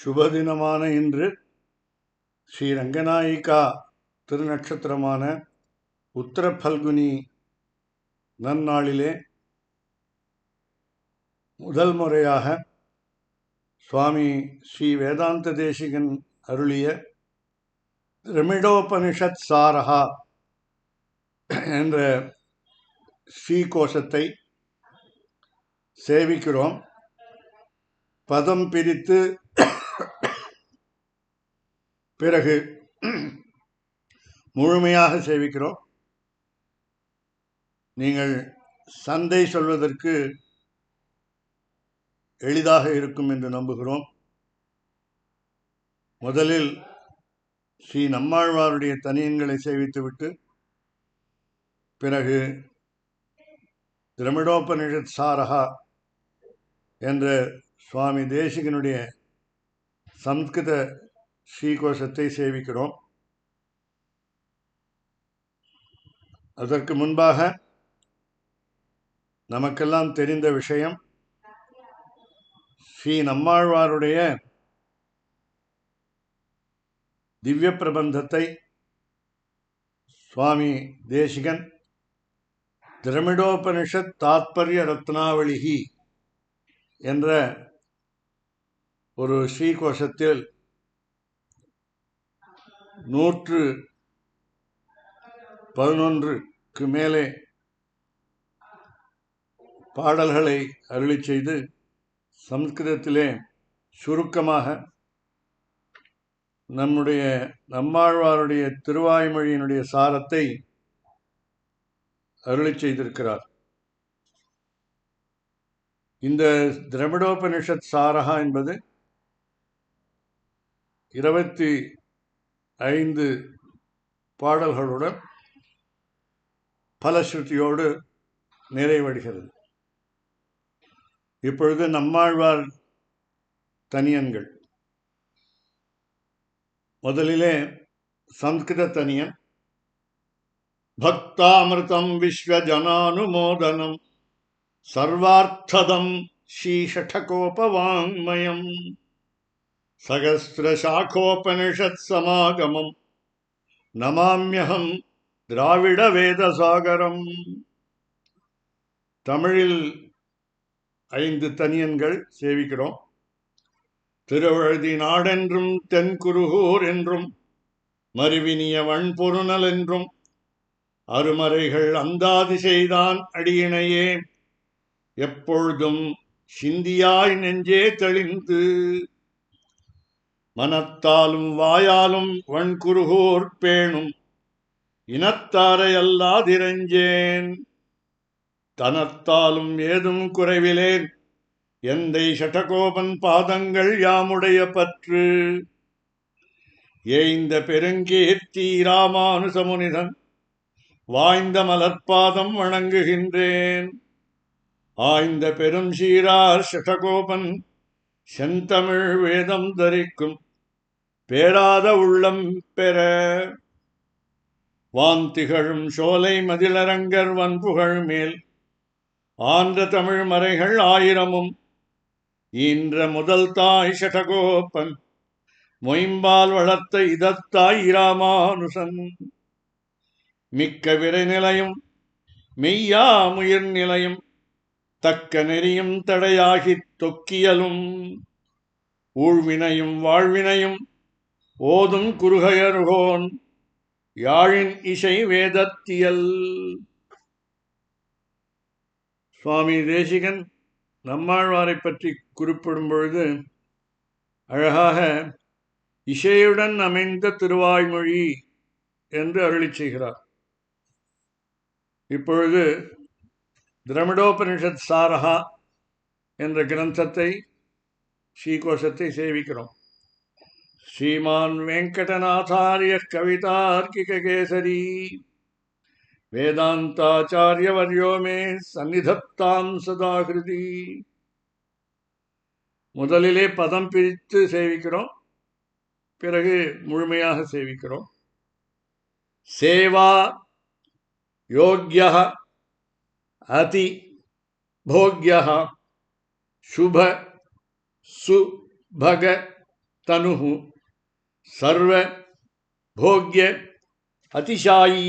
சுபதினமான இன்று ஸ்ரீ ரங்கநாயிகா திருநட்சத்திரமான உத்தர பல்குனி நன்னாளிலே முதல் முறையாக சுவாமி ஸ்ரீ வேதாந்த தேசிகன் அருளிய திரமிடோபனிஷத் சாரஹா என்ற ஸ்ரீகோஷத்தை சேவிக்கிறோம். பதம் பிரித்து பிறகு முழுமையாக சேவிக்கிறோம். நீங்கள் சந்தை சொல்வதற்கு எளிதாக இருக்கும் என்று நம்புகிறோம். முதலில் ஸ்ரீ நம்மாழ்வாருடைய தனியன்களை சேவித்துவிட்டு பிறகு திரமிடோபனிஷத் சாரஹா என்ற சுவாமி தேசிகனுடைய சம்ஸ்கிருத ஸ்ரீகோஷத்தை சேவிக்கிறோம். அதற்கு முன்பாக நமக்கெல்லாம் தெரிந்த விஷயம், ஸ்ரீ நம்மாழ்வாருடைய திவ்ய பிரபந்தத்தை சுவாமி தேசிகன் திரமிடோபனிஷத் தாத்பர்ய ரத்னாவளிகி என்ற ஒரு ஸ்ரீகோஷத்தில் 111க்கு மேலே பாடல்களை அருளி செய்து சம்ஸ்கிருதத்திலே சுருக்கமாக நம்மாழ்வாருடைய திருவாய்மொழியினுடைய சாரத்தை அருளி செய்திருக்கிறார். இந்த திரமிடோபனிஷத் சாரஹா என்பது 25 பாடல்களுடன் பலஸ்ருதியோடு நிறைவடைகிறது. இப்பொழுது நம்மாழ்வார் தனியன்கள். முதலிலே சம்ஸ்கிருத தனியன். பக்தாமிருதம் விஸ்வஜனானுமோதனம் சர்வார்த்ததம் ஸ்ரீஷடகோபவாங்மயம் சகஸ்ரசாகோபனிஷத் சமாகமம் நமாம்யஹம் திராவிட வேதசாகரம். தமிழில் 5 தனியன்கள் சேவிக்கிறோம். திருவழுதி நாடென்றும் தென்குருகூர் என்றும் மருவினிய வன்பொருணல் என்றும் அருமறைகள் அந்தாதி செய்தான் அடியினையே எப்பொழுதும் சிந்தியாய் நெஞ்சே தெளிந்து மனத்தாலும் வாயாலும் வன்குருகூர் பேணும் இனத்தாரை அல்லாதிரஞ்சேன் தனத்தாலும் ஏதும் குறைவிலேன் எந்தை ஷடகோபன் பாதங்கள் யாமுடைய பற்று ஏய்ந்த பெருங்கீர்த்தி ராமானுசமுனிதன் வாய்ந்த மலர்பாதம் வணங்குகின்றேன். ஆய்ந்த பெரும் சீரார் ஷடகோபன் செந்தமிழ் வேதம் தரிக்கும் பேராத உள்ளம் பெற வாந்திகழும் சோலை மதிலரங்கர் வன்புகழ் மேல் ஆன்ற தமிழ் மறைகள் 1000மும் ஈன்ற முதல் தாய் ஷடகோபன் மொயம்பால் வளர்த்த இதத்தாய் இராமானுசன் மிக்க விரைநிலையும் மெய்யா முயிர் நிலையும் தக்க நெறியும் தடையாகித் தொக்கியலும் ஊழ்வினையும் வாழ்வினையும் ஓதும் குருகையர்கோன் யாழின் இசை வேதத்தியல். சுவாமி தேசிகன் நம்மாழ்வாரை பற்றி குறிப்பிடும் பொழுது அழகாக இசையுடன் அமைந்த திருவாய்மொழி என்று அருளி செய்கிறார். இப்பொழுது திரமிடோபனிஷத் சாரஹா என்ற கிரந்தத்தை ஸ்ரீகோஷத்தை சேவிக்கிறோம். ஸ்ரீமான் வெங்கடநாதாரிய கவிதார்க்கிக கேசரி வேதாந்தாச்சாரியவர்யோ மே சந்நிதத்தாம் சதாகிருதி. முதலிலே பதம் பிரித்து சேவிக்கிறோம், பிறகு முழுமையாக சேவிக்கிறோம். சேவா யோக்யः அதி போக்யः சுப சுபக तनुः सर्व भोग्य अतिशायी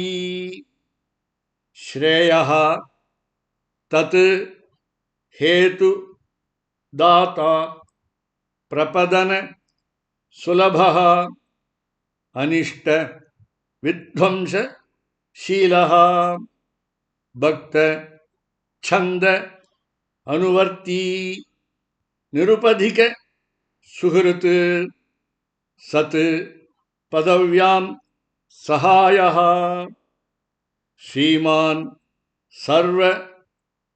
श्रेयः तत् हेतु दाता प्रपदन सुलभः अनिष्ट विध्वंस शीलः भक्त छंद अनुवर्ती निरुपधिक सुहृत सत पदव्याम सहायः श्रीमान् सर्व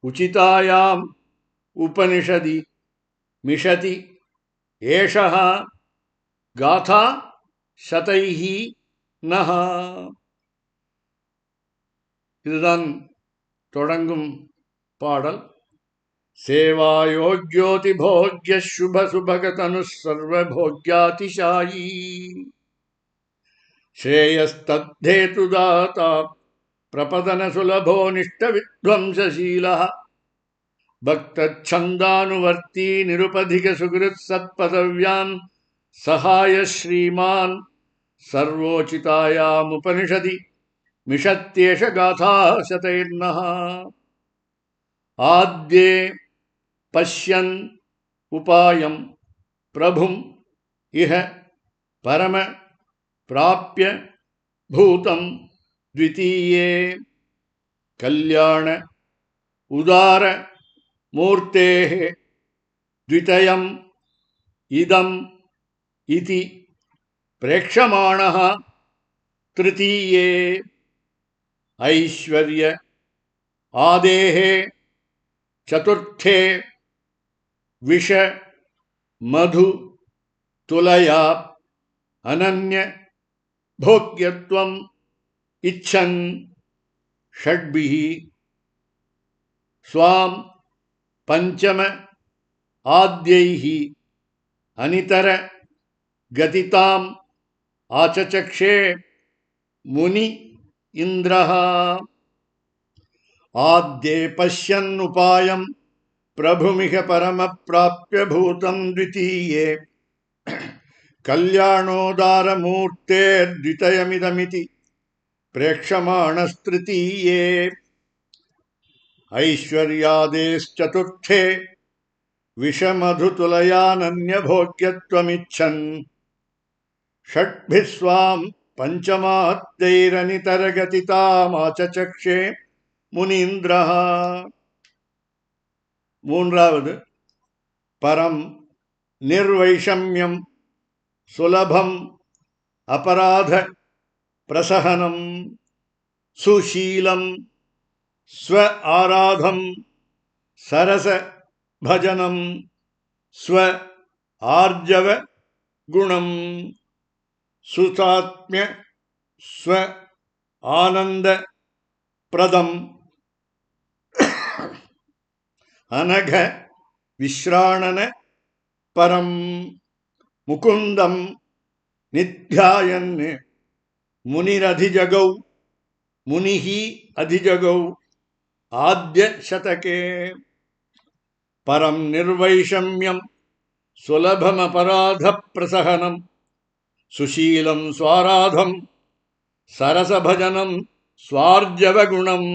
उचितायाम उपनिषदि मिषति एषः गाथा शतैहि नः. இதுதான் தொடங்கும் பாடல். சேவாயோக்யோதி போக்ய சுப சுபகதனு சர்வ போக்யாதிசாயி ஸ்ரேயஸ்தத்தேது தாதா பிரபதன சுலபோ நிஷ்ட வித்வம்சசீலः பக்தச்சந்தானுவர்த்தி நிருபதிக சுகிருத் சத்பதவ்யாம் சகாய ஸ்ரீமான் சர்வோச்சிதாயாம் உபனிஷதி மிஷத்யேஷ காதா சதைர்னः. ஆத்யே பஷ்யன் உபாயம் பிரபும் இஹ பரம பிராப்ய பூதம் த்விதீயே கல்யாண உதார மூர்த்தேஹ த்விதயம் இதம் இதி பிரேக்ஷமாணः திருதீயே ஐஸ்வர்ய ஆதேஹே சதுர்த்தே விஷ மது துலயா அனன்ய போக்யத்வம் இச்சன் ஷட்பிஹி ஸ்வாம் பஞ்சம ஆத்யைஹி அனிதர கதிதாம் ஆச்சசக்ஷே முனி இந்திரः. ஆத்யே பஷ்யன் உபாயம் பிரபுமிக பரம பிராப்ய பூதம் த்விதீயே கல்யாணோதார மூர்த்தேர்த்விதயமிதமிதி பிரேக்ஷமாணஸ்திருதீயே ஐஸ்வர்யாதேश्चतुर्थे விஷமதுதுலயானன்யபோக்யத்வமிச்சன் ஷட்பிஸ்வாம் பஞ்சமாத்தைரனிதரகதிதாமாச்சசக்ஷே முனீந்திரः. மூன்றாவது பரம் நிர்வைஷம்யம் சுலபம் அபராத பிரசஹனம் சுஷீலம் ஸ்வ ஆராதம் சரச பஜனம் ஸ்வ ஆர்ஜவ குணம் சுசாத்மிய ஸ்வ ஆனந்த பிரதம் அனக விஸ்ராணன பரம் முகுந்தம் நித்யாயன் முனிரதிஜகௌ முனிஹி அதிஜகௌ ஆத்ய சதகே. பரம் நிர்வைஷம்யம் சுலபமபராத பிரசஹனம் சுஷீலம் ஸ்வாராதம் சரசபஜனம் ஸ்வார்ஜவகுணம்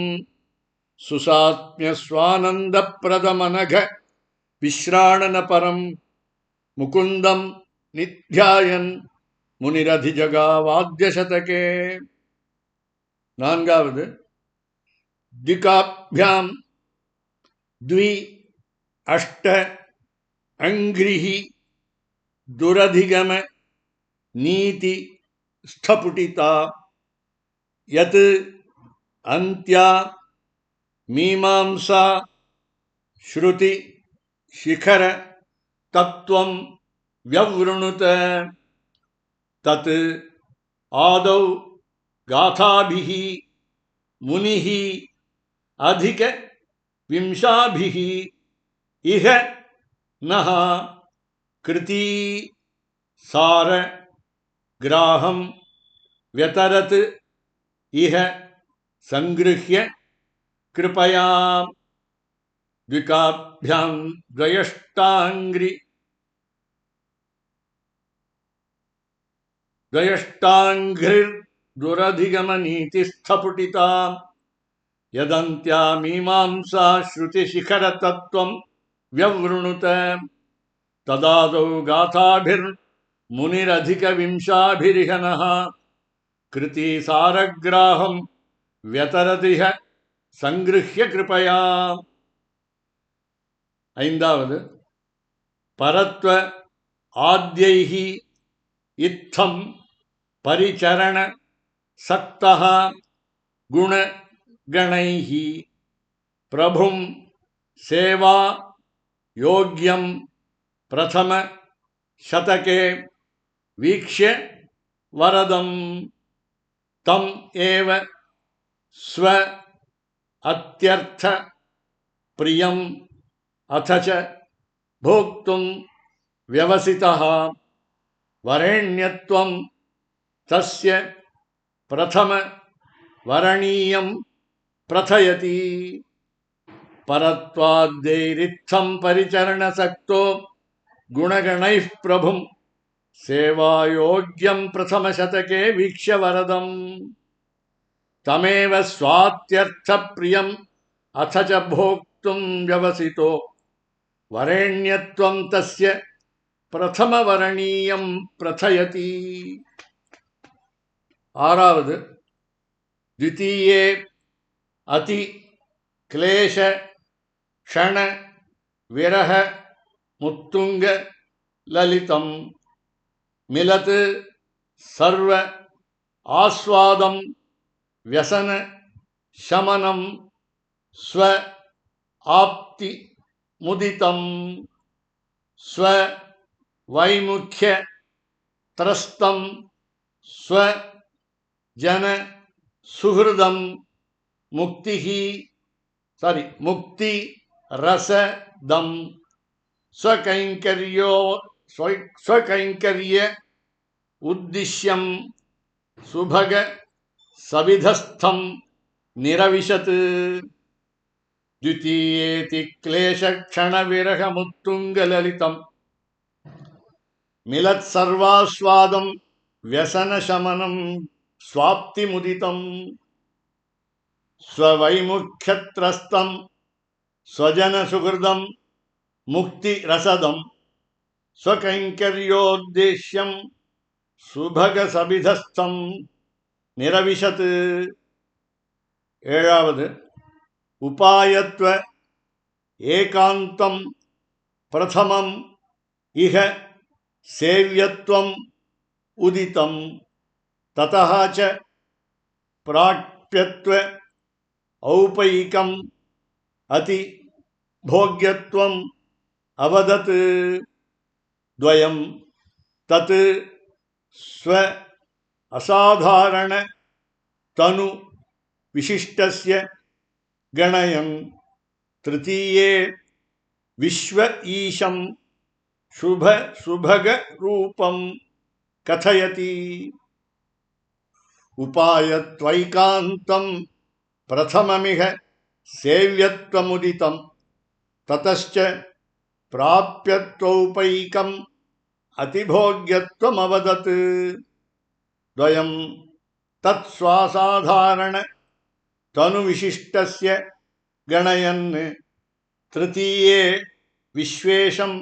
சுசாத்மிய ஸ்வானந்த பிரதமனக விஸ்ராணன பரம் முகுந்தம் நித்யாயன் முனிரதிஜகாவாத்யசதகே. நான்காவது திகாப்யாம் த்வி அஷ்ட அங்கிரிஹி துரதிகம நீதி ஸ்தபுடிதா யத் அந்த்யா மீமாம்சா ஸ்ருதி சிகர தத்துவம் வ்யவ்ருணுத தத் ஆதௌ காதாபிஹி முனிஹி அதிக விம்சாபிஹி இஹ நஹ கிருதி சார கிராஹம் வ்யதரத் இஹ சங்கிருஹ்ய கிருபயா த்விகாப்யாம் த்வயஷ்டாங்கிரி द्वयष्टाङ्घ्रिर्दुरधिगमनीतिस्थपुटिता यदन्त्या मीमांसा श्रुतिशिखरतत्त्वं व्यवृणुत तदादौ गाथाभिर्मुनिरधिकविंशाभिरिहनः कृतिसारग्राहं व्यतरतिह संगृह्य कृपया ஐந்தாவது பரத்வ ஆத்யைஹி இத்தம் பரிச்சரண சக்தஹ குண கணைஹி பிரபும் சேவா யோக்யம் பிரதம சதகே வீக்ஷ்ய வரதம் தம் ஏவ ஸ்வ அத்யர்த்த பிரியம் अथ च भोक्तुं व्यवसितः वरेण्यत्वं तस्य प्रथम वरणीयं प्रथयति परत्वाद्यैरित्थं परिचरणसक्तो गुणगणैः प्रभुं सेवायोग्यं प्रथमशतके वीक्ष्य वरदम् तमेव स्वात्यर्थप्रियम् अथ च भोक्तुं व्यवसितो वरेण्यत्वं तस्य प्रथमवरणीयं प्रथयति आरावद् द्वितीये अति क्लेश क्षण विरह मुत्तुंग ललितं मिलत् सर्व आस्वादं व्यसन शमनं स्व आप्ति मुदितं स्व वैमुख्य त्रस्तं स्व जन सुहृदं मुक्ति रसदं स्वकैंकर्य उद्दिश्यं सुभग सविधस्थं निरविशत् द्वितीयेति क्लेश क्षण विरह मुत्तुंग ललितं मिलत् सर्वास्वादं व्यसन शमनं स्वाप्ति मुदितं स्ववैमुख्यत्रस्तं स्वजन सुहृदं मुक्ति रसदं स्वकैंकर्योद्देश्यं सुभग सविधस्थं निरविशत् ஏழாவது उपायत्व एकांतं प्रथमं इह सेव्यत्वं उदितं ततः च प्राप्यत्व औपैकम् अति भोग्यत्वम् अवदत् द्वयं तत् स्व असाधारण तनु विशिष्टस्य गणयन् तृतीये विश्व ईशं शुभ सुभग रूपं कथयति उपायत्वैकान्तं प्रथममिह सेव्यत्वमुदितं ततश्च प्राप्यत्वौपैकम् अतिभोग्यत्वमवदत् द्वयं तत्स्वासाधारण तनु विशिष्टस्य गणयन् तृतीये विश्वेशं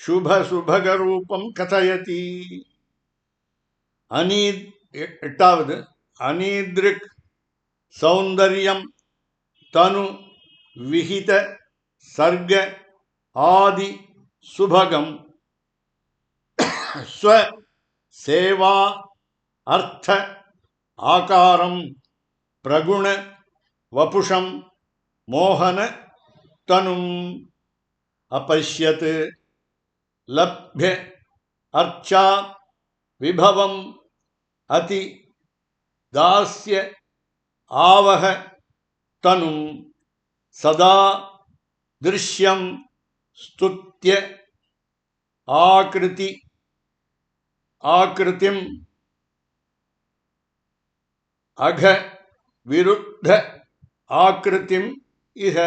शुभ सुभग रूपं कथयति एट्टावद् अनीदृक् सौंदर्यं तनु विहित सर्ग आदि सुभगं स्व सेवा अर्थ आकारं प्रगुण वपुषं मोहन तनुम् अपश्यत् लभ्य अर्चा विभवम् अति दास्य आवह तनुम् सदा दृश्यं स्तुत्य आकृतिम् अघ विरुद्ध आकृतिम् इह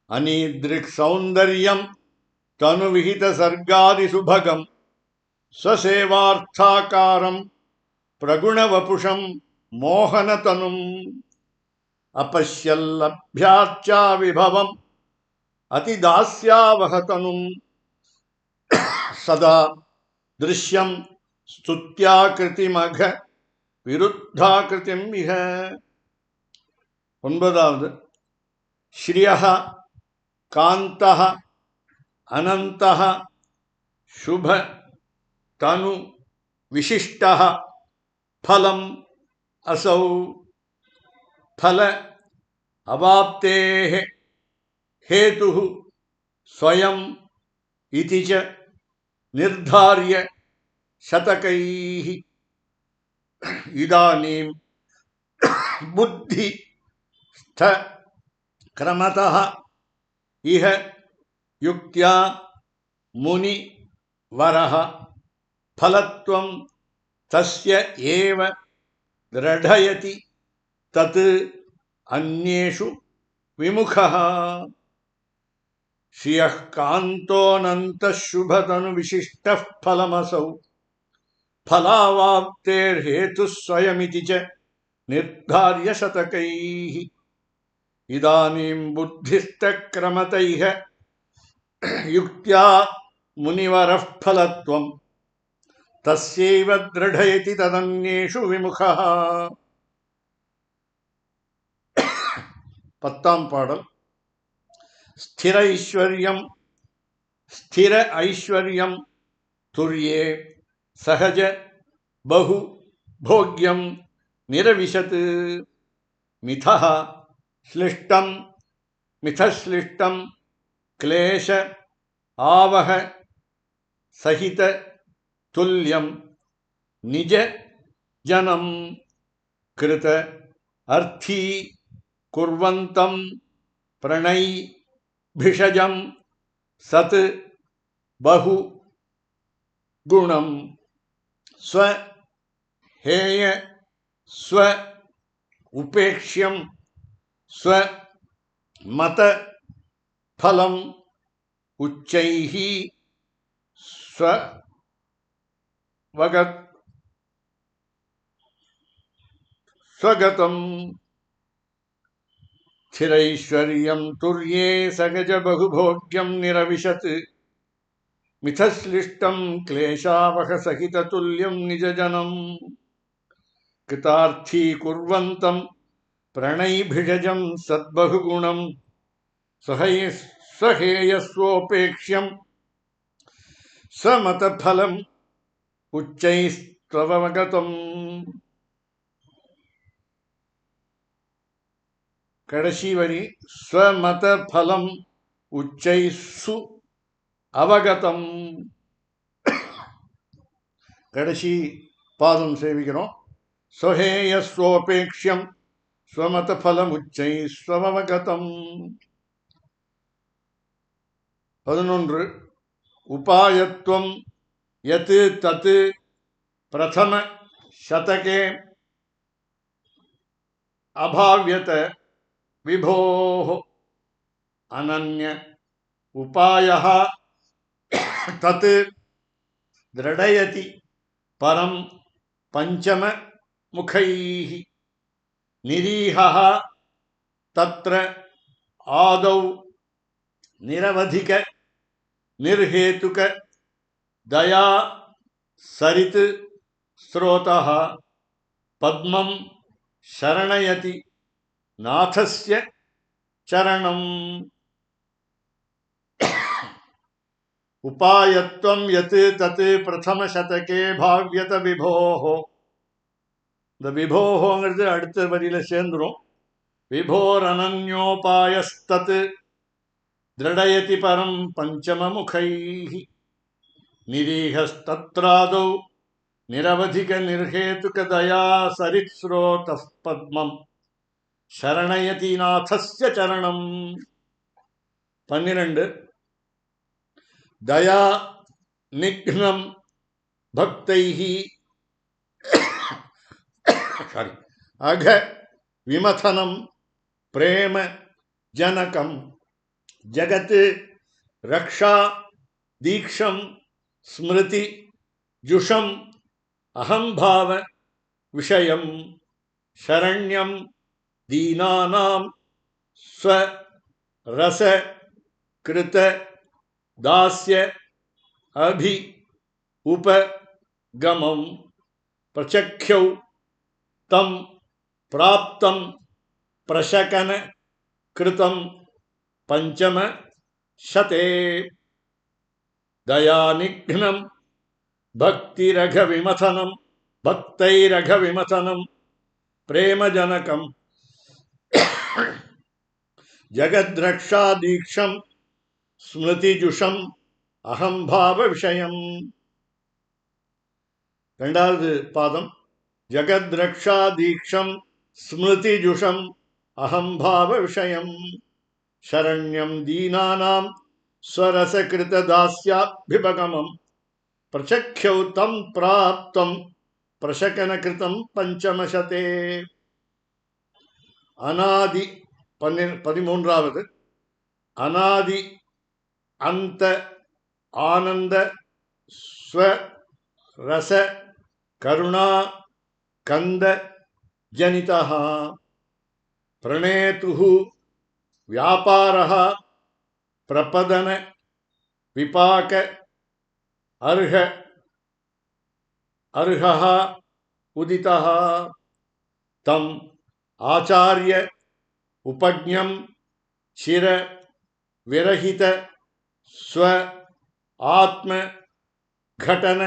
अनीदृक् सौंदर्यं तनु विहित सर्गादि सुभगं स्वसेवार्थाकारं प्रगुणवपुषं मोहनतनुम् अपश्यल्लभ्याच्चा विभवम् अतिदास्यावहतनुम् सदा दृश्यं स्तुत्याकृतिमघ विरुद्धाकृतिम् इह. ஒன்பதாவது ஸ்ரீயः காந்தः अनन्तः शुभ तनु विशिष्टः फलम् असौ फल अवाप्तेः हेतुः स्वयम् इति च निर्धार्य शतकैः इदानीं बुद्धि स्थ क्रमतः इह युक्त्या मुनि वरः फलत्वं तस्य एव दृढयति तत् अन्येषु विमुखः. श्रियः कान्तोऽनन्तः शुभतनु विशिष्टः फलमसौ फलावाप्तेर्हेतुः स्वयमिति च निर्धार्य शतकैः इदानीं बुद्धिस्तक्रमतैः युक्त्या मुनिवरः फलत्वं तस्यैव दृढयति तदन्येषु विमुखः. பத்தாம் பாடல். ஸ்திர ஐஸ்வர்யம் துர்யே சகஜ பகு போக்யம் நிரவிஷத் மிதः ஸ்லிஷ்டம் क्लेश आवह सहित तुल्यं निज जनम कृत अर्थी कुर्वन्तं प्रणय भिषजं सत बहु गुणं स्व हेय स्व उपेक्ष्यं स्व मत फलम उच्चैः स्वगतम् स्थिरैश्वर्यं तुर्ये सगज बहुभोग्यं निरविशत् मिथश्लिष्टं क्लेशावह सहित तुल्यं निजजनं कृतार्थी कुर्वन्तं प्रणयभिषजं सद्बहुगुणं स्वहेयस्वोपेक्ष्यं समतफलम् उच्चैस्त्ववगतम्. கடைசி வரி ஸ்வமத பலம் உச்சைசு அவகதம். கடைசி பாதம் சேவிக்கிறோம். ஸ்வஹேயஸ்வோபேக்ஷ்யம் ஸ்வமத பலம் உச்சைஸ்வவகதம். 11 உபாயத்வம் யத் தத் பிரதம சதகே அபாவ்யத विभोः अनन्य उपायः तत् दृढयति परं पंचम मुखैः निरीहः तत्र आदौ निरवधिक निर्हेतुक दया सरित स्रोतः पद्मं शरणयति नाथस्य चरणम्. उपायत्वं यत् तत् प्रथम शतके भाव्यत विभोः. இந்த விபோகங்கிறது அடுத்த வரியில சேர்ந்துரும். விபோர் அனன்யோபாயஸ்தத் திரடயதி பரம் பஞ்சமமுகைः நிரீஹஸ்தத்ராதௌ நிரவதிக நிர்ஹேதுக தயா சரித்ஸ்ரோதः பத்மம் शरणयति नाथस्य चरणम. 12 दया निघ्नं भक्तैः अघ विमथनं प्रेम जनकं जगत् रक्षा दीक्षं स्मृति जुषम अहंभाव विषयम शरण्यम दीनानां स्वरस कृत दास्य अभि उपगमं प्रचख्यौ तम प्राप्तं प्रशकन कृतं पंचम शते दयानिघ्नं भक्तिरघविमथनं भक्तैरघविमथनं प्रेमजनकं जगद्रक्षादीक्षं स्मृतिजुषं अहंभाव विषयम ரெண்டாவது பாதம் ஜகத்ரக்ஷாதீக்ஷம் ஸ்மிருதிஜுஷம் அகம்பாவ விஷயம் சரண்யம் தீனானாம் ஸ்வரசகிருததாஸ்யாபிபகமம் பிரசக்யௌ தம் பிராப்தம் பிரசகனகிருதம் பஞ்சமசதே அநாதி 13வது அநாதி அந்த ஆனந்த ஸ்வ ரச கருணா கந்த ஜனிதः प्रणेतुः व्यापारः प्रपदन विपाक अर्हः उदितः तम आचार्य उपज्ञं चिर विरहित स्व आत्म घटन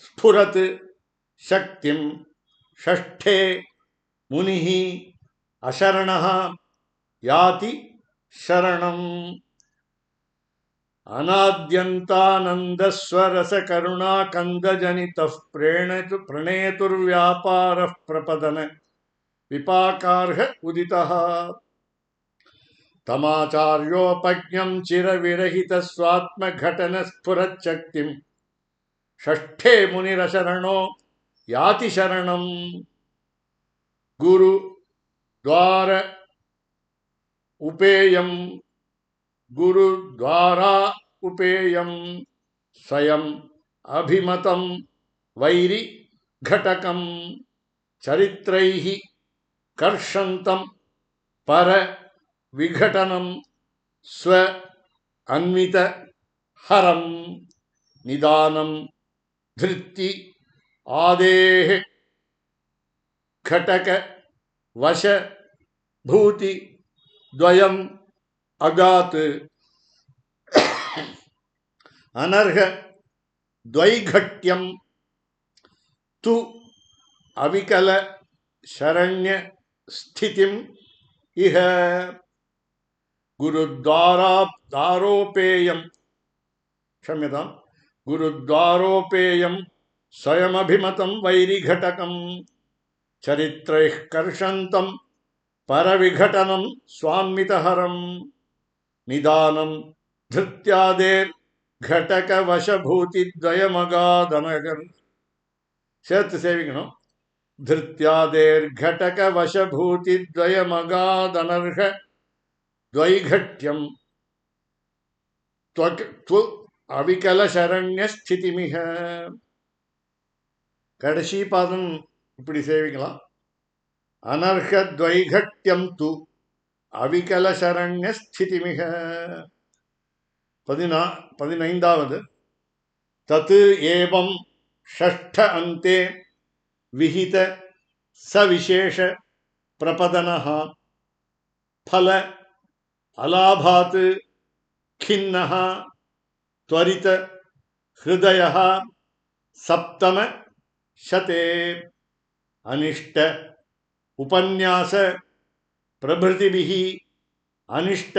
स्फुरत शक्तिं षष्ठे मुनिः अशरणः याति शरणम् अनाद्यन्तानन्दस्वरसकरुणाकन्दजनितः प्रणेतुर्व्यापारः प्रपदन विपाकार्ह उदितः तमाचार्योपज्ञं चिरविरहितस्वात्मघटनस्फुरच्छक्तिं षष्ठे मुनिरशरणो याति शरणम् गुरु द्वार उपेयं गुरुद्वारा उपेयं स्वयं अभिमतं वैरि घटकं चरित्रैः कर्षन्तं पर विघटनं स्व अन्वित हरं निदानं धृति आदेः घटक वश भूति द्वयम् अगात अनर्ह द्वैघट्यं तु अविकल शरण्य स्थितिम् इह गुरुद्वारोपेयं क्षम्यतां गुरुद्वारोपेयं स्वयमभिमतं वैरिघटकं चरित्रैः कर्षन्तं परविघटनं स्वान्वितहरं निदानं धृत्यादेर्घटकवशभूतिद्वयमगादनगर् சேர்த்து சேவிக்கணும் धृत्यादेर्घटकवशभूतिद्वयमगादनर्ह द्वैघट्यं त्वक् अविकलशरण्यस्थितिमिह கடைசி பாதம் இப்படி சேவிக்கலாம் अनर्ह द्वैघट्यं तु अविकलशरण्यस्थितिमिह 15வது तत् एवं षष्ठ अन्ते विहित सविशेष प्रपदनः फल अलाभात् खिन्नः त्वरित हृदयः सप्तम शते अनिष्ट उपन्यास प्रभृतिभिः अनिष्ट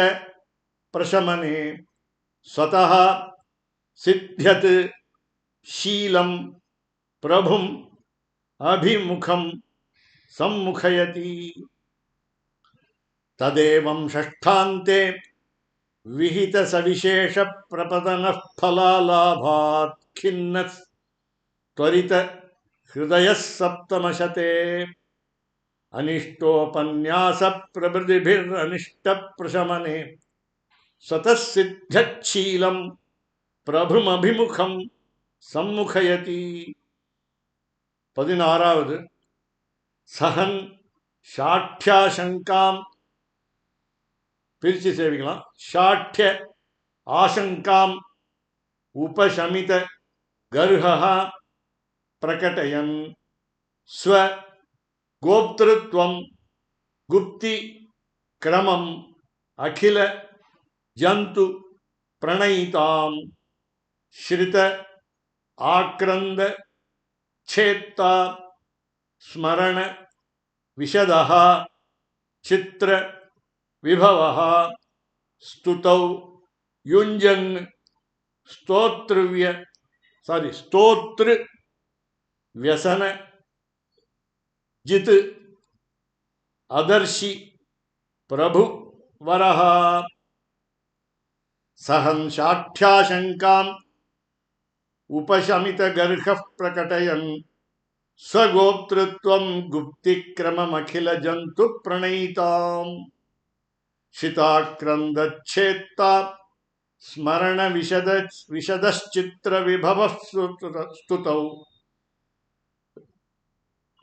प्रशमने स्वतः सिद्ध्यत् शीलं प्रभुम् अभिमुखं सम्मुखयति तदेवं षष्ठान्ते विहित सविशेष प्रपदनः फलालाभात् खिन्नः त्वरित हृदयः सप्तमशते अनिष्टोपन्यास प्रभृतिभिरनिष्ट प्रशमने स्वतः सिद्ध्यच्छीलं प्रभुमभिमुखं சம்முகயதி. 16வது சஹன் ஷாட்யாசங்காம், பிரிச்சு சேவிக்கலாம். ஷாட்ய ஆசங்காம் உபசமித கர்ஹா பிரகடயன் ஸ்வ கோப்திருத்வம் குப்தி கிரமம் அகில ஜந்து பிரணயிதாம் ஸ்ருத ஆக்ரந்த சேத்தா ஸ்மரண விஷதஹ சித்ர விபவஹ ஸ்துதௌ யுஞ்சன் ஸ்தோத்ரு வியசன ஜித் அதர்ஷி பிரபு வரஹ. சஹன் சாட்யாசங்காம் உபசமித கர்ஹ பிரகடயன் ஸ்வகோப்திருத்வம் குப்திக்ரமமகில ஜந்து பிரணயிதாம் சிதாக்ரந்தச்சேத்தா ஸ்மரண விஷதச்சித்ர விபவ ஸ்துதௌ.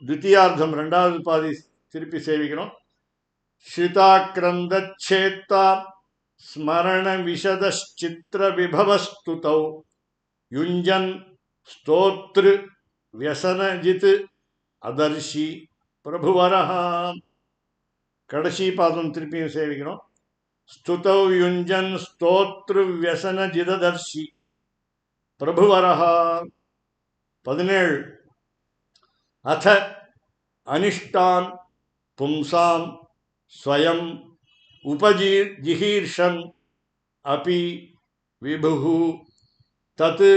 द्वितीयार्धम 2வது பாதி திருப்பி சேவிக்கணும். ஸ்ருதாக்ரந்தச்சேத்தா ஸ்மரண விஷதச்சித்ர விபவஸ்துதௌ யுஞ்சன் ஸ்தோத்ரு வியசனஜித் அதர்ஷி பிரபுவரஹ. கடைசி பாதம் திருப்பியும் சேவிக்கணும். ஸ்துதௌ யுஞ்சன் ஸ்தோத்ரு வியசனஜிததர்ஷி பிரபுவரஹ. 17 அத அனிஷ்டான் பும்சாம் ஸ்வயம் உபஜிஹீர்ஷன் அபி விபுஹு தத்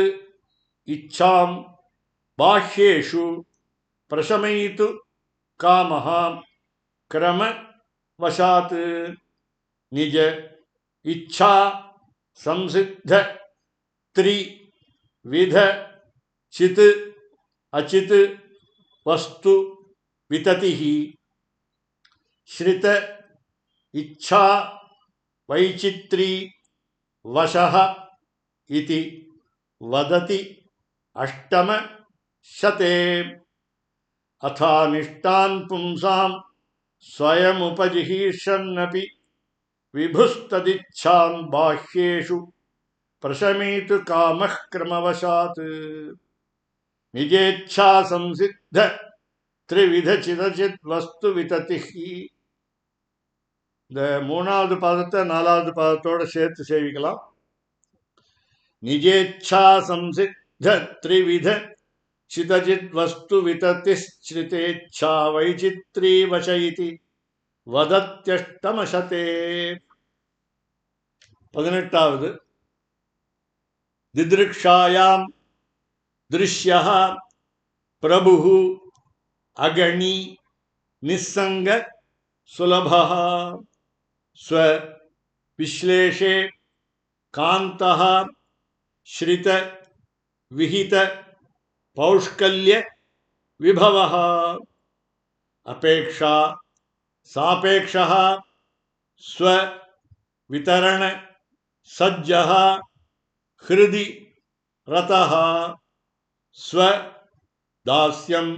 இச்சாம் பாஹ்யேஷு பிரசமயிது காமஹ கிரம வசாத் நிஜ இச்சா சம்சித்த த்ரிவித சித் அச்சித் வஸ்து விததிஹி ஸ்ருத இச்சா வைச்சித்ரி வசஹ இதி வததி அஷ்டம சதே. அதானிஷ்டான் பும்சாம் ஸ்வயமுபஜிஹீர்ஷன்னபி விபுஸ்ததிச்சாம் பாஹ்யேஷு பிரசமேது காமஹ் கிரமவசாத் நிஜேச்சா சம்சித்த த்ரிவித சிதசித் வஸ்து விததிஹி. இந்த 3வது பாதத்தை 4வது பாதத்தோட சேர்த்து சேவிக்கலாம். நிஜேச்சா சம்சித்த த்ரிவித சிதசித் வஸ்து விததி ஸ்ருதேச்சா வைச்சித்ரி வசயிதி வதத்யஷ்டமசதே. 18வது திதிருக்ஷாயாம் திருஷ்யः பிரபுः அகணி நிஸ்ஸங்க சுலபः ஸ்வ விஸ்லேஷே காந்தः ஸ்ரித விஹித பௌஷ்கல்ய விபவः அபேக்ஷா சாபேக்ஷः ஸ்வ விதரண சஜ்ஜः ஹிருதி ரதः ஸ்வ தாஸ்யம்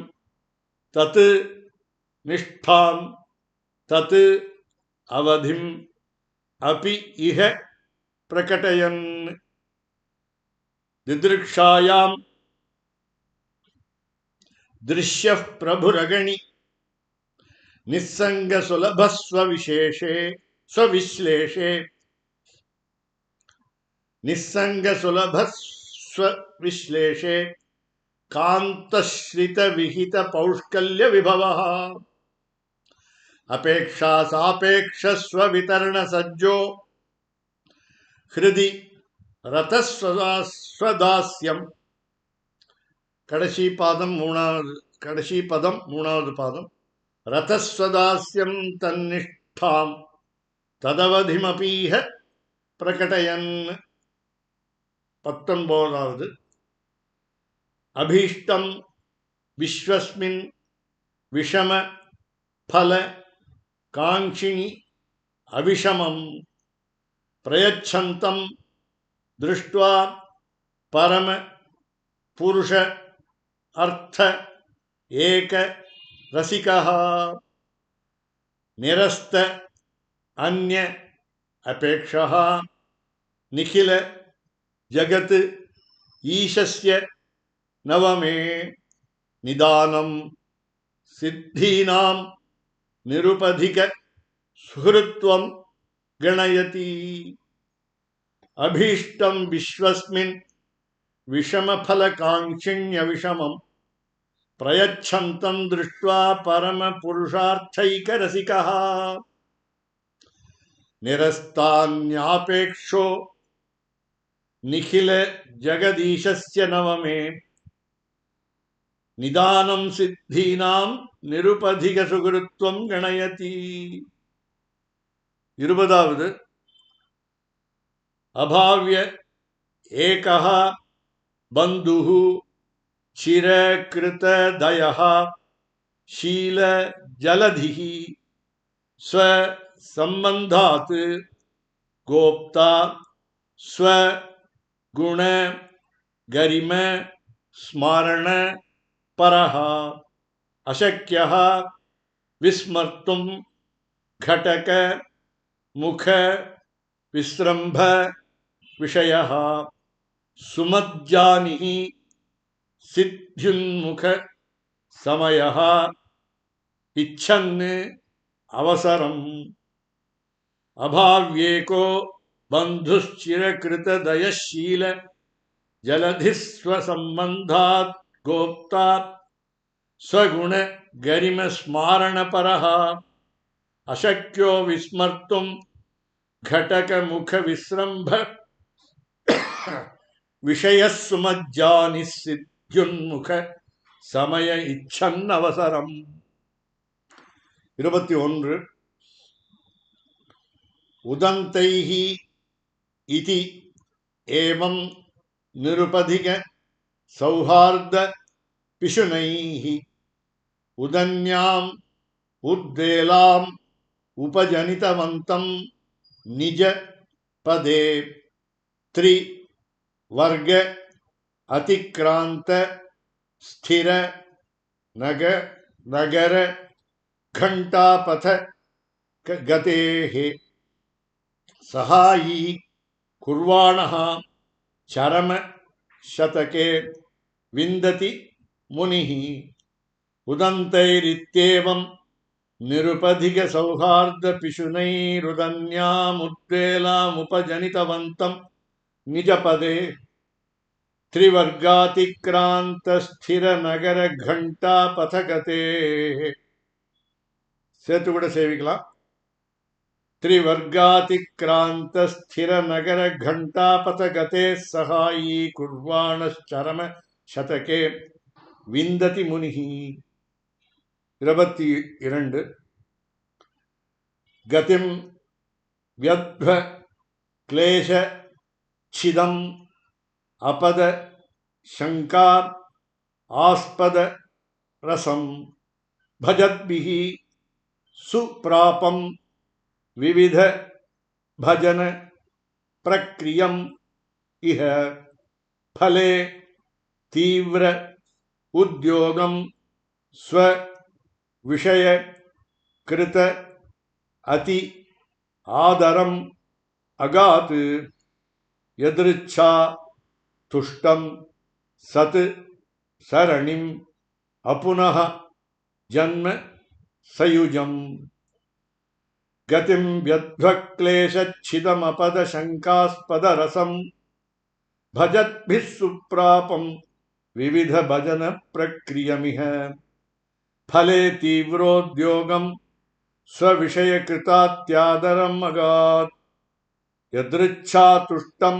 தத் நிஷ்டாம் தத் அவதிம் அபி இஹ பிரகடயன். திதிருக்ஷாயாம் திருஷ்யः பிரபுரகணி நிஸ்ஸங்க சுலபஸ்வவிசேஷே ஸ்வவிஸ்லேஷே நிஸ்ஸங்க சுலபஸ்வவிஸ்லேஷே காந்தஸ்ரித விஹித பௌஷ்கல்ய விபவः அபேக்ஷா சாபேக்ஷஸ்வ விதரண சஜ்ஜோ ஹிருதி ரதஸ்வதாஸ்யம். கடைசி பதம் 3வது பாதம். ரதஸ்வதாஸ்யம் தன்னிஷ்டாம் ததவதிமபீஹ பிரகடயன். 19வது அபீஷ்டம் விஸ்வஸ்மின் விஷம பல காங்க்ஷிணி அவிஷமம் பிரயச்சந்தம் திருஷ்ட்வா பரம पुरुष अर्थ एक रसिकः निरस्त अन्य अपेक्षः निखिल जगत् ईशस्य नवमे निदानं सिद्धीनां निरुपधिक सुहृत्वं गणयति अभीष्टं विश्वस्मिन् विषमफलकाङ्क्षिण्य विषमं प्रयच्छन्तं दृष्ट्वा परमपुरुषार्थैकरसिकः निरस्तान्यापेक्षो निखिल जगदीशस्य नवमे निदानं सिद्धीनां निरुपधिक सुहृत्वं गणयति இருபதாவது अभाव्य एकः बन्धुः चिरकृतदयः शीलजलधिः स्वसम्बन्धात् गोप्ता स्वगुण गरिम स्मरण परः अशक्यः विस्मर्तुं घटक मुख विस्रंभ विषयः सुमज्जानिः सिद्ध्युन्मुख समयः इच्छन् अवसरम् अभाव्येको बन्धुश्चिरकृतदयशील जलधिस्वसम्बन्धात् गोप्ता स्वगुण गरिम स्मारणपरः अशक्यो विस्मर्तुं घटक मुख विस्रंभ विषयः सुमज्जानिः सिद्ध्युन्मुख समय इच्छन् अवसरम् 21 उदन्तैः इति एवं निरुपधिक सौहार्द पिशुनैः उदन्याम् उद्देलाम् उपजनितवन्तं निज पदे त्रिवर्ग अतिक्रांत स्थिर नगर घंटापथ गतेः सहायी कुर्वाणः चरम शतके विन्दति मुनिः उदन्तैरित्येवं निरुपधिक सौहार्द पिशुनैरुदन्यामुद्वेलामुपजनितवन्तं निजपदे त्रिवर्गातिक्रांत स्थिर नगर घंटा पथगते சேர்த்து கூட சேவிக்கலாம் त्रिवर्गातिक्रांत स्थिर नगर घंटा पथगते सहायी कुर्वाणश्चरम शतके विन्दति मुनिः 22 गतिं व्यध्व क्लेश छिदम् अपद शंका आस्पद रसं भजद्भिः सुप्रापं विविध भजन प्रक्रियम् इह फले तीव्र उद्योगं स्व विषय कृत अति आदरम् अगात् यदृच्छा तुष्टं सत् सरणिम् अपुनः जन्म सयुजम् गतिं व्यध्वक्लेशच्छिदमपदशङ्कास्पदरसं भजद्भिः सुप्रापं विविध भजन प्रक्रियमिह फले तीव्रोद्योगं स्वविषयकृतात्यादरम् अगात् यदृच्छा तुष्टं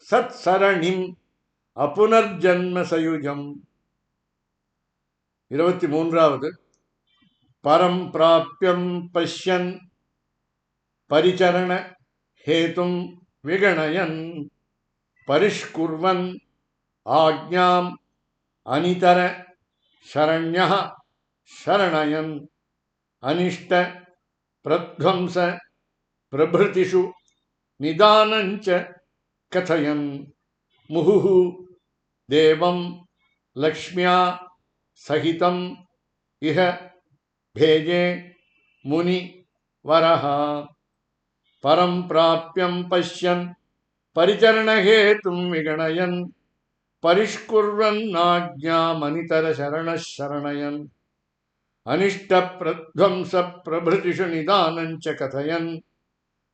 सत्सरणिम् अपुनर्जन्म सयुजम् 23 परं प्राप्यं पश्यन् परिचरण हेतुं विगणयन् परिष्कुर्वन् आज्ञाम् अनितर शरण्यः शरणयन् अनिष्ट प्रध्वंस प्रभृतिषु निदानञ्च कथयन् मुहुः देवं लक्ष्म्या सहितम् इह भेजे मुनिवरः परं प्राप्यं पश्यन् परिचरणहेतुं विगणयन् परिष्कुर्वन्नाज्ञामनितरशरणः शरणयन् अनिष्टप्रध्वंसप्रभृतिषु निदानं च कथयन्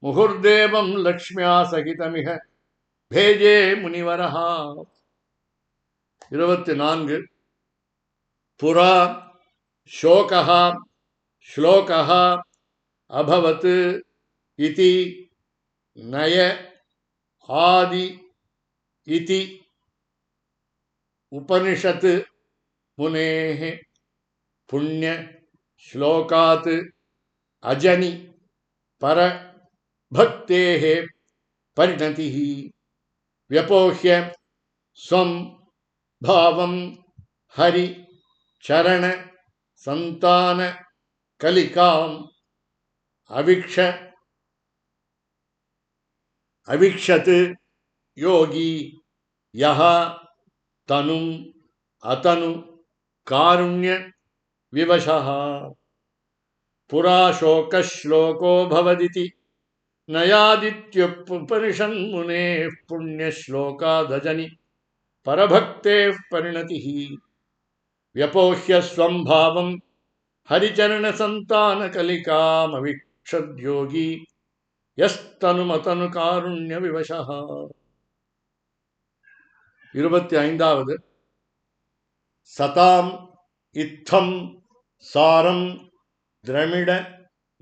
मुहुर्देवं लक्ष्म्या सहितमिह भेजे मुनिवरः 24 पुरा शोकः श्लोकः अभवत् इति नय आदि इति उपनिषत् मुनेः पुण्य श्लोकात् अजनि पर भक्तेः परिणतिः व्यपोह्य स्वं भावं हरि चरण संतान कलिकाम् अवीक्षत् योगी यः तनुम् अतनु कारुण्य विवशः पुरा शोकश्लोको भवदिति नयादित्युपनिषन्मुनेः पुण्यश्लोकादजनि परभक्तेः परिणतिः व्यपोह्य स्वं भावं हरिचरणसन्तानकलिकामवीक्षद्योगी यस्तनुमतनु कारुण्य विवशः 25 सताम् इत्थं सारं द्रमिड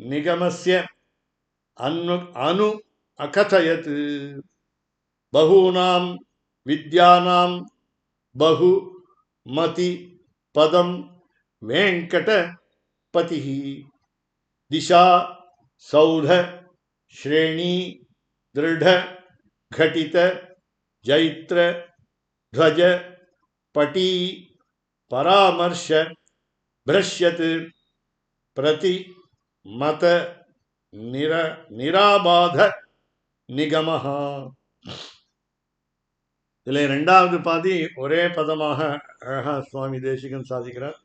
निगमस्य अनु अकथयत् बहूनां विद्यानां बहुमति पदं वेंकटपतिः दिशा सौध श्रेणी दृढ़ घटित जैत्र ध्वज पटी परामर्श भ्रश्यत् प्रति मत निराबाध निगमः இதில் இரண்டாவது பாதி ஒரே பதமாக அழகா சுவாமி தேசிகன் சாதிக்கிறார்.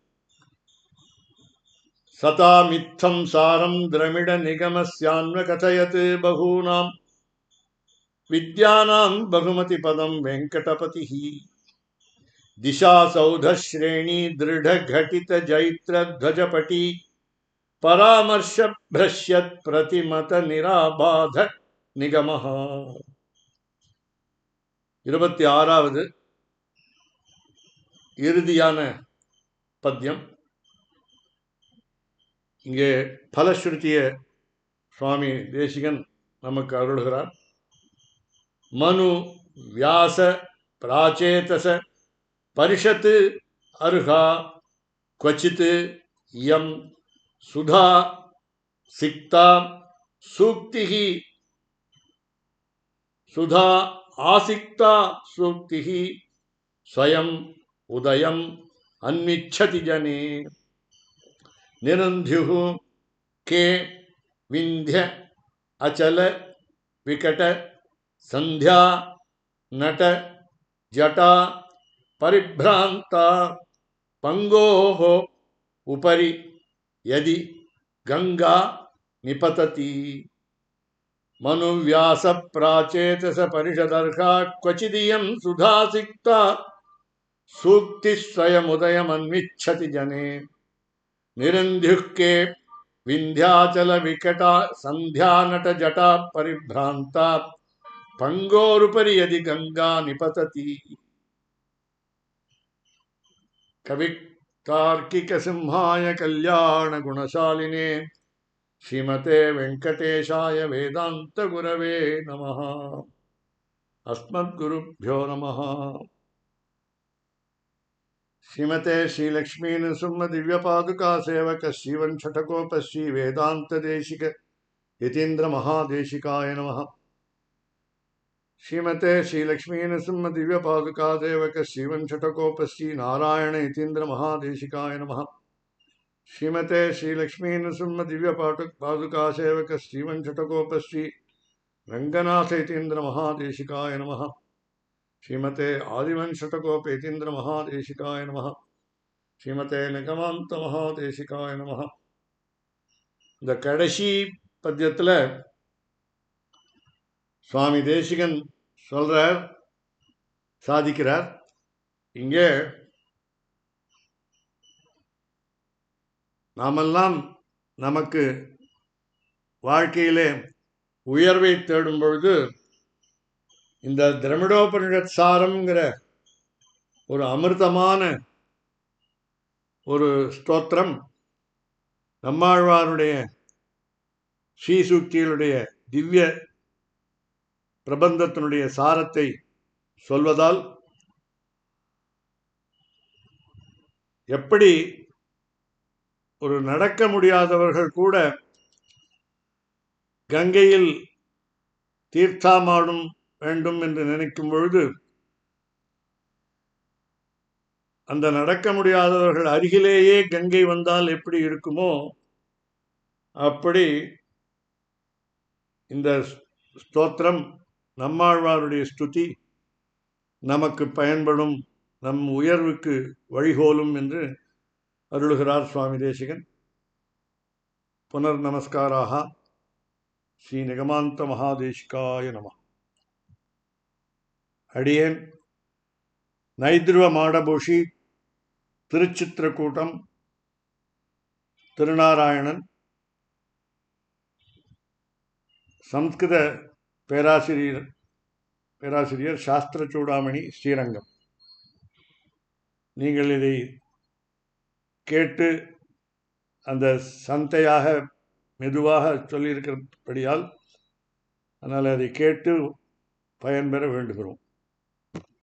சதாமித்தம் சாரம் திரமிட நிகமஸ்யான்வ கதயத் பகூனாம் வித்யானாம் பகுமதி பதம் வெங்கடபதிः दिशा सौध श्रेणी दृढ़ घटित जैत्र ध्वजपटी परामर्श भ्रश्यत् प्रतिमत निराबाध निगमः 26வது இறுதியான பத்தியம். இங்கே பலஸ்ருதிய சுவாமி தேசிகன் நமக்கு அருள்கிறார். மனு வியாச பிராச்சேதச परिषत् अर्हा क्वचित् यं सुधा सिक्ता सूक्तिः सुधा आसिक्ता सूक्तिः स्वयं उदयम् अन्विच्छति जने निरन्ध्युः के विन्ध्य अचल विकट संध्या नट जटा परिभ्रांता पंगोः उपरि यदि गंगा निपतति मनुव्यास प्राचेतस परिषदर्हा क्वचिदियं सुधासिक्ता सूक्ति स्वयमुदयमन्विच्छति जने निरन्ध्युः के विन्ध्याचल विकटा संध्या नट जटा परिभ्रांता पंगोरुपरि यदि गंगा निपतति कवितार्किक सिंहाय कल्याण गुणशालिने श्रीमते वेंकटेशाय वेदांत गुरवे नमः. अस्मद्गुरुभ्यो नमः. श्रीमते श्री लक्ष्मी नृसिंह दिव्य पादुका सेवक श्रीवन छठकोपश्री वेदांत देशिक यतीन्द्र महादेशिकाय नमः. श्रीमते श्री लक्ष्मी नृसिंह दिव्य पादुका देवक श्रीवन छठकोपश्री नारायण यतीन्द्र महादेशिकाय नमः. श्रीमते श्री लक्ष्मी नृसिंह दिव्य पादुका सेवक श्रीवन छठकोपश्री ரங்கநாத யதீந்திர மகாதேசிகாய நம. ஸ்ரீமதே ஆதிவன்ஷடகோப யதீந்திர மகாதேசிகாய நம. ஸ்ரீமதே நிகமாந்த மகாதேசிகாய நம. இந்த கடைசி பத்தியத்துல சுவாமி தேசிகன் சொல்றார், சாதிக்கிறார். இங்கே நாமெல்லாம் நமக்கு வாழ்க்கையிலே உயர்வை தேடும் பொழுது இந்த திரமிடோபனிஷத் சாரம்ங்கிற ஒரு அமிர்தமான ஒரு ஸ்தோத்திரம் நம்மாழ்வாருடைய ஸ்ரீசூக்திகளுடைய திவ்ய பிரபந்தத்தினுடைய சாரத்தை சொல்வதால் எப்படி ஒரு நடக்க முடியாதவர்கள் கூட கங்கையில் தீர்த்தாமாடும் வேண்டும் என்று நினைக்கும் பொழுது அந்த நடக்க முடியாதவர்கள் அருகிலேயே கங்கை வந்தால் எப்படி இருக்குமோ அப்படி இந்த ஸ்தோத்திரம் நம்மாழ்வாருடைய ஸ்துதி நமக்கு பயன்படும், நம் உயர்வுக்கு வழிகோலும் என்று அருளுகிறார் சுவாமி தேசிகன். புனர் நமஸ்காராக. ஸ்ரீ நிகமாந்த மகாதேசிகாய நம. அடியேன் நைத்ருவ மாடபூஷி, திருச்சித்திரக்கூட்டம், திருநாராயணன், சம்ஸ்கிருத பேராசிரியர் சாஸ்திர சூடாமணி, ஸ்ரீரங்கம். நீங்கள் இதை கேட்டு அந்த சந்தையாக மெதுவாக சொல்லியிருக்கிறபடியால் அதனால் அதை கேட்டு பயன்பெற வேண்டுகிறோம்.